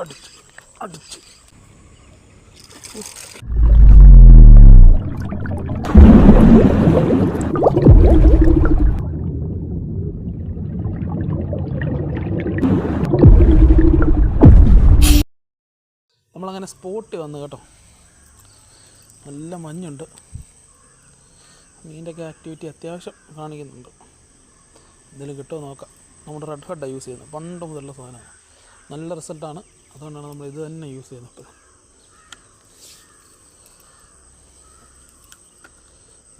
അടിച്ച് അടിച്ച് നമ്മളങ്ങനെ സ്പോട്ട് വന്നു കേട്ടോ. നല്ല മഞ്ഞുണ്ട്, മീനിൻ്റെയൊക്കെ ആക്ടിവിറ്റി അത്യാവശ്യം കാണിക്കുന്നുണ്ട്. എന്തെങ്കിലും കിട്ടുമോ നോക്കാം. നമ്മുടെ റെഡ് ഹെഡാണ് യൂസ് ചെയ്യുന്നത്, പണ്ട് മുതലുള്ള സാധനമാണ്. നല്ല റിസൾട്ടാണ്, അതുകൊണ്ടാണ് നമ്മൾ ഇത് തന്നെ യൂസ് ചെയ്യുന്നത്. ഇപ്പോൾ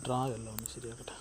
ഡ്രാഗല്ല, ഒന്ന് ശരിയാക്കട്ടെ.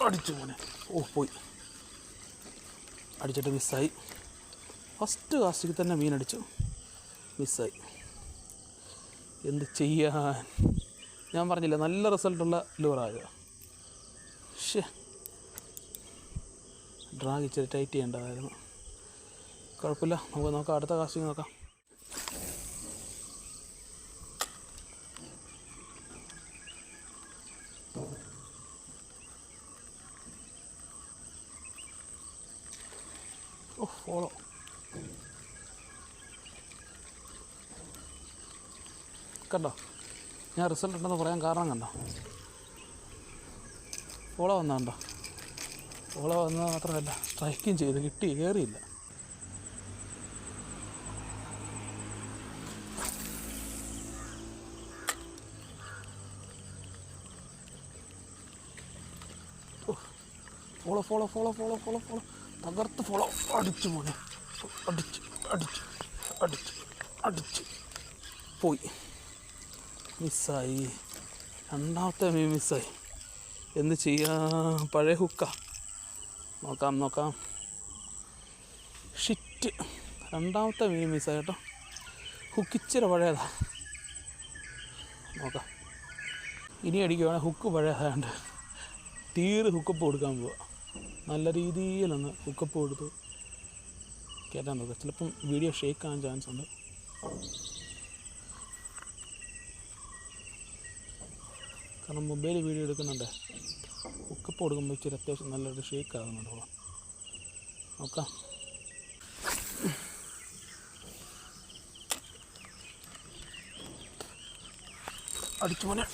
അടിച്ചു മോനെ. പോയി അടിച്ചിട്ട് മിസ്സായി. ഫസ്റ്റ് കാസ്റ്റിൽ തന്നെ മീനടിച്ചു, മിസ്സായി. എന്ത് ചെയ്യാൻ, ഞാൻ പറഞ്ഞില്ല നല്ല റിസൾട്ടുള്ള ലൂറായത്. പക്ഷേ ഡ്രാഗ് ഇച്ചിരി ടൈറ്റ് ചെയ്യേണ്ടതായിരുന്നു. കുഴപ്പമില്ല, നമുക്ക് നോക്കാം, അടുത്ത കാസ്റ്റിങ് നോക്കാം. ഫോളോ കണ്ടോ, ഞാൻ റിസൾട്ട് ഉണ്ടെന്ന് പറയാൻ കാരണം കണ്ടോ, ഫോളോ വന്നോ. ഫോളോ വന്നത് മാത്രമല്ല, സ്ട്രൈക്കും ചെയ്ത് കിട്ടി, കയറിയില്ല. Follow follow follow follow follow follow തകർത്ത് ഫോളോ. അടിച്ചു മോനെ, അടിച്ച് അടിച്ച് അടിച്ച് അടിച്ച് പോയി, മിസ്സായി. രണ്ടാമത്തെ മീൻ മിസ്സായി. എന്ത് ചെയ്യാം, പഴയ ഹുക്കാ. നോക്കാം. ഷിറ്റ്, രണ്ടാമത്തെ മീൻ മിസ്സായി കേട്ടോ. ഹുക്കിച്ചിരി പഴയതാ. നോക്കാം, ഇനി അടിക്കുവാണെങ്കിൽ ഹുക്ക് പഴയതാണ്ട് തീരെ ഹുക്കപ്പ് കൊടുക്കാൻ പോവുക. നല്ല രീതിയിലൊന്ന് ഹുക്കപ്പ് കൊടുത്ത് കയറ്റാൻ നോക്കുക. ചിലപ്പം വീഡിയോ ഷേക്ക് ആകാൻ ചാൻസ് ഉണ്ട്. കാരണം മൊബൈൽ വീഡിയോ എടുക്കുന്നുണ്ട്, ഹുക്കപ്പ് കൊടുക്കുമ്പോൾ ഇച്ചിരി അത്യാവശ്യം നല്ലൊരു ഷേക്ക് ആകുന്നുണ്ട്. നോക്കാം. അടിച്ചു മോനെ,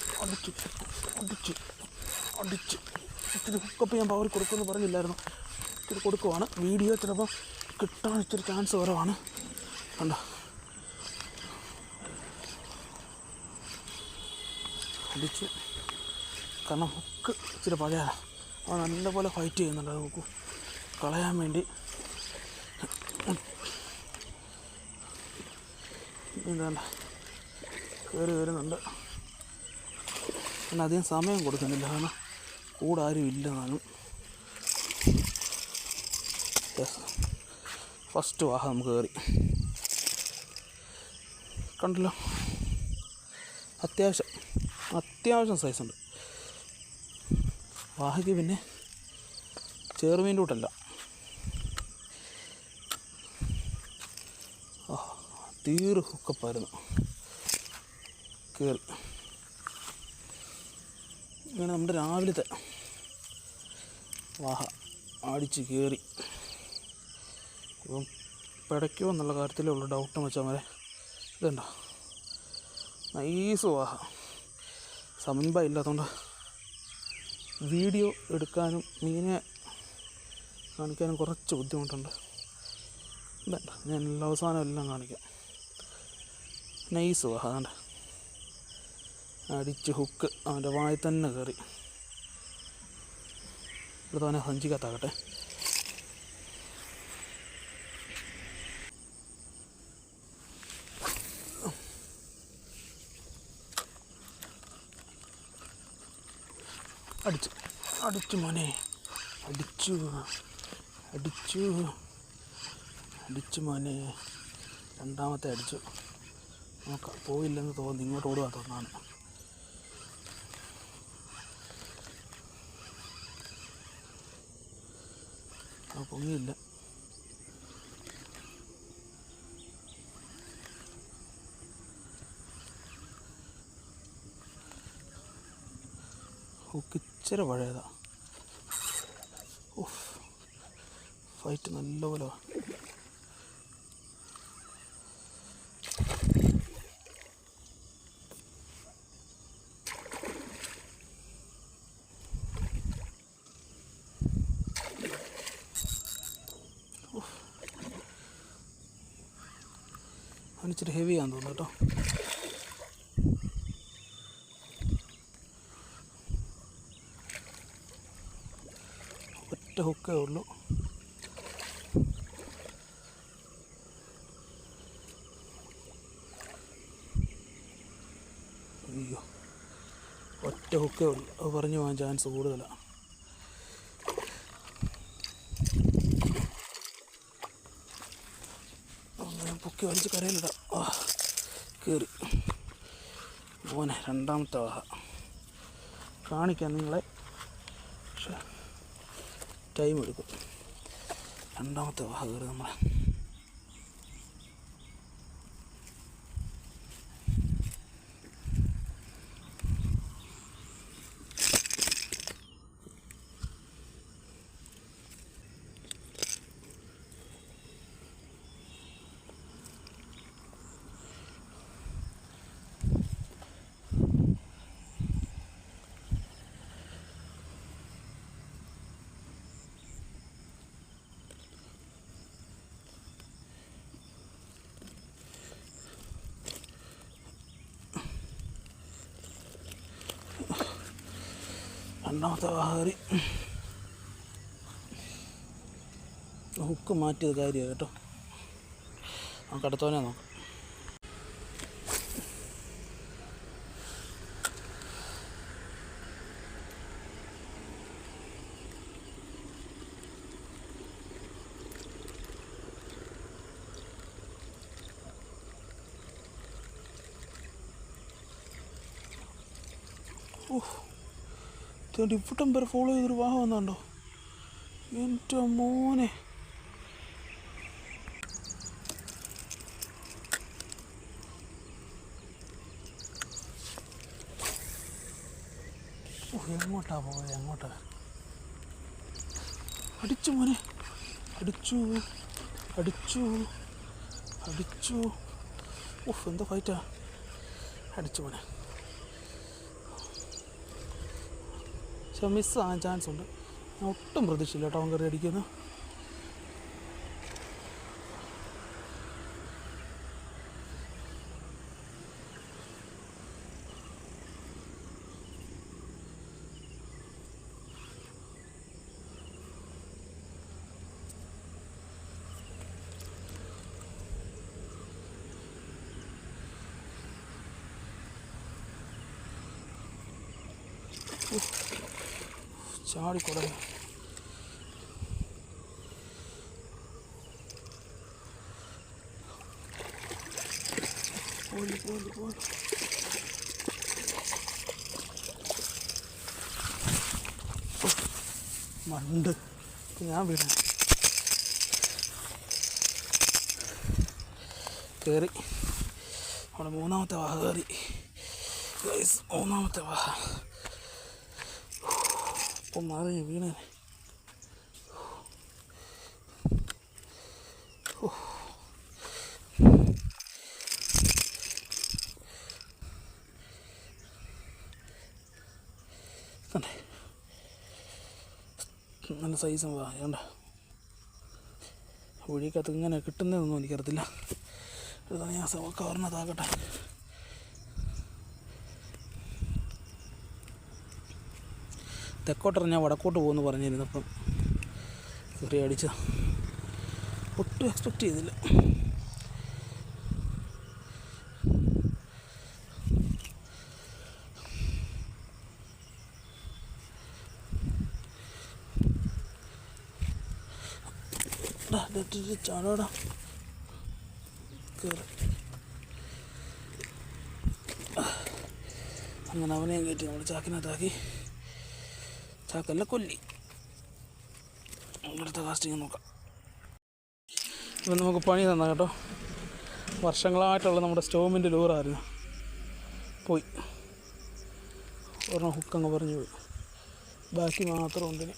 അടിച്ച് ഇത്തിരി ഹുക്കപ്പ് ഞാൻ പവർ കൊടുക്കുമെന്ന് പറഞ്ഞില്ലായിരുന്നു. ഇത്തിരി കൊടുക്കുവാണ്. വീഡിയോ ചിലപ്പോൾ കിട്ടാൻ ഇച്ചിരി ചാൻസ് കുറവാണ്. കണ്ടോ, അടിച്ചു. കാരണം ഹുക്ക് ഇച്ചിരി പഴയതാണ്, അത് നല്ലപോലെ ഫൈറ്റ് ചെയ്യുന്നുണ്ട്. അത് നോക്കൂ, കളയാൻ വേണ്ടി. എന്താ കയറി വരുന്നുണ്ട്. പിന്നെ അധികം സമയം കൊടുക്കുന്നില്ല, കാരണം കൂടെ ആരും ഇല്ല. എന്നാലും ഫസ്റ്റ് വാഹ നമുക്ക് കയറി. കണ്ടല്ലോ, അത്യാവശ്യം സൈസുണ്ട് വാഹയ്ക്ക്. പിന്നെ ചെറുമീൻ്റെ കൂട്ടല്ല, തീരെ ഹുക്കപ്പായിരുന്നു. കയറി ഇങ്ങനെ നമ്മുടെ രാവിലത്തെ വാഹ അടിച്ച് കയറി. ഇപ്പം പിടയ്ക്കോ എന്നുള്ള കാര്യത്തിലേ ഉള്ളൂ ഡൗട്ട് വെച്ചാൽ വരെ. ഇതുണ്ടോ, നൈസ് വാഹ. സമൻപ ഇല്ലാത്തതുകൊണ്ട് വീഡിയോ എടുക്കാനും മീനെ കാണിക്കാനും കുറച്ച് ബുദ്ധിമുട്ടുണ്ട്. ഇതണ്ട, ഞാൻ അവസാനം എല്ലാം കാണിക്കാം. നൈസ് വാഹ, അതുകൊണ്ട് അടിച്ച് ഹുക്ക് അവൻ്റെ വായിൽ തന്നെ കയറി. എടുത്ത് അവനെ സഞ്ചിക്കത്താകട്ടെ. അടിച്ചു മോനെ, അടിച്ചു മോനെ. രണ്ടാമത്തെ അടിച്ചു. നോക്കാം, പോയില്ലെന്ന് തോന്നി. ഇങ്ങോട്ട് ഓടുക തോന്നാണ്. പൊങ്ങിയില്ല. ഹുക്ക് ഇച്ചിരി പഴയതാ. ഓഫ്, ഫൈറ്റ് നല്ലപോലെ. അവനിച്ചിരി ഹെവിയാന്ന് തോന്നുന്നു കേട്ടോ. ഒറ്റ ഹുക്കേ ഉള്ളൂ. അയ്യോ, ഒറ്റ ഹുക്കേ ഉള്ളൂ. അത് പറഞ്ഞു പോകാൻ ചാൻസ് കൂടുതലാണ്. പൊക്കി വലിച്ച് കരയിലിടാം. കയറി മോനെ. രണ്ടാമത്തെ വാഹ കാണിക്കാം നിങ്ങളെ, പക്ഷേ ടൈം എടുക്കും. രണ്ടാമത്തെ വാഹ കയറി നമ്മളെ. രണ്ടാമത്തെ വാഹകറി ഹുക്ക് മാറ്റിയത് കാര്യമാണ് കേട്ടോ. നമുക്ക് അടുത്തവനെ നോക്കാം. ഇവിടം വരെ ഫോളോ ചെയ്തൊരു വാഹനം വന്നുണ്ടോ എൻ്റെ മോനെ. എങ്ങോട്ടാ പോയത്? എങ്ങോട്ടാ അടിച്ചു മോനെ? അടിച്ചു അടിച്ചു അടിച്ചു. ഓഫ്, എന്താ ഫൈറ്റാ. അടിച്ചു മോനെ. പക്ഷെ മിസ്സാകാൻ ചാൻസ് ഉണ്ട്. ഞാൻ ഒട്ടും പ്രതീക്ഷയില്ല കേട്ടോ അവൻ കയറി അടിക്കുന്നു. ചാടിക്കൊട. മണ്ട് ഞാൻ വീണ കയറി. അവിടെ മൂന്നാമത്തെ വാഹ കയറി. മൂന്നാമത്തെ വാഹ ഇപ്പം മാറി വീണേ. നല്ല സൈസും വാ വേണ്ട. ഒഴിക്കകത്ത് ഇങ്ങനെ കിട്ടുന്നതൊന്നും എനിക്കറിയത്തില്ല. ഞാൻ കവർണതാകട്ടെ. തെക്കോട്ടിറങ്ങി ഞാൻ വടക്കോട്ട് പോകുമെന്ന് പറഞ്ഞിരുന്നു. അപ്പം കയറി അടിച്ച ഒട്ടും എക്സ്പെക്റ്റ് ചെയ്തില്ല. ചാടാടാ. അങ്ങനെ അവനെയും കയറ്റി നമ്മൾ ചാക്കിനകത്താക്കി. ചാക്കല്ല, കൊല്ലി. അടുത്ത കാസ്റ്റിങ് നോക്കാം. ഇപ്പം നമുക്ക് പണി തന്നാ കേട്ടോ. വർഷങ്ങളായിട്ടുള്ള നമ്മുടെ സ്റ്റോമിൻ്റെ ലൂറായിരുന്നു, പോയി. ഒരെണ്ണം ഹുക്കങ്ങ് പറഞ്ഞു പോയി. ബാക്കി മാത്രം ഉണ്ടിന്.